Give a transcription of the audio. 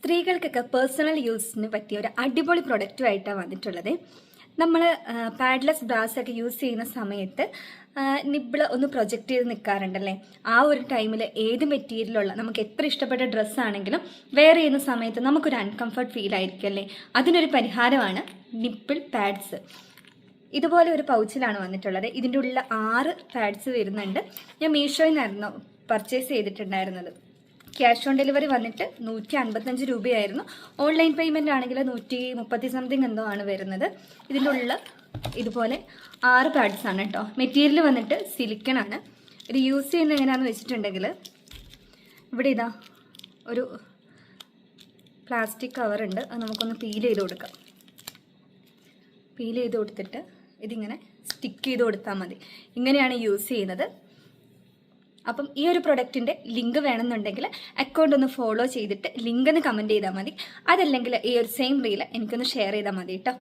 സ്ത്രീകൾക്കൊക്കെ personal യൂസിന് പറ്റിയ ഒരു അടിപൊളി പ്രൊഡക്റ്റുമായിട്ടാണ് വന്നിട്ടുള്ളത്. നമ്മൾ പാഡ്ലെസ് ബ്രാസ് ഒക്കെ യൂസ് ചെയ്യുന്ന സമയത്ത് നിബിള് ഒന്ന് പ്രൊജക്റ്റ് ചെയ്ത് നിൽക്കാറുണ്ടല്ലേ. ആ ഒരു ടൈമിൽ ഏത് മെറ്റീരിയലുള്ള നമുക്ക് എത്ര ഇഷ്ടപ്പെട്ട ഡ്രസ്സാണെങ്കിലും വെയർ ചെയ്യുന്ന സമയത്ത് നമുക്കൊരു അൺകംഫർട്ട് ഫീൽ ആയിരിക്കും അല്ലേ. അതിനൊരു പരിഹാരമാണ് നിപ്പിൾ പാഡ്സ്. ഇതുപോലെ ഒരു പൗച്ചിലാണ് വന്നിട്ടുള്ളത്. ഇതിൻ്റെ ഉള്ളിൽ 6 പാഡ്സ് വരുന്നുണ്ട്. ഞാൻ മീഷോയിൽ നിന്നായിരുന്നു പർച്ചേസ് ചെയ്തിട്ടുണ്ടായിരുന്നത്. ക്യാഷ് ഓൺ ഡെലിവറി വന്നിട്ട് 155 രൂപയായിരുന്നു. ഓൺലൈൻ പേയ്മെൻ്റ് ആണെങ്കിൽ 130 സംതിങ് എന്തോ ആണ് വരുന്നത്. ഇതിൻ്റെ ഉള്ളിൽ ഇതുപോലെ 6 പാഡ്സ് ആണ് കേട്ടോ. മെറ്റീരിയൽ വന്നിട്ട് സിലിക്കൺ ആണ്. ഇത് യൂസ് ചെയ്യുന്നത് എങ്ങനെയാണെന്ന് വെച്ചിട്ടുണ്ടെങ്കിൽ ഇവിടെ ഇതാ ഒരു പ്ലാസ്റ്റിക് കവറുണ്ട്. അത് നമുക്കൊന്ന് പീൽ ചെയ്ത് കൊടുക്കാം. പീൽ ചെയ്ത് കൊടുത്തിട്ട് ഇതിങ്ങനെ സ്റ്റിക്ക് ചെയ്ത് കൊടുത്താൽ മതി. ഇങ്ങനെയാണ് യൂസ് ചെയ്യുന്നത്. അപ്പം ഈ ഒരു പ്രൊഡക്റ്റിൻ്റെ ലിങ്ക് വേണമെന്നുണ്ടെങ്കിൽ അക്കൗണ്ട് ഒന്ന് ഫോളോ ചെയ്തിട്ട് ലിങ്ക് ഒന്ന് കമൻറ്റ് ചെയ്താൽ മതി. അതല്ലെങ്കിൽ ഈ ഒരു സെയിം റീൽ എനിക്കൊന്ന് ഷെയർ ചെയ്താൽ മതി കേട്ടോ.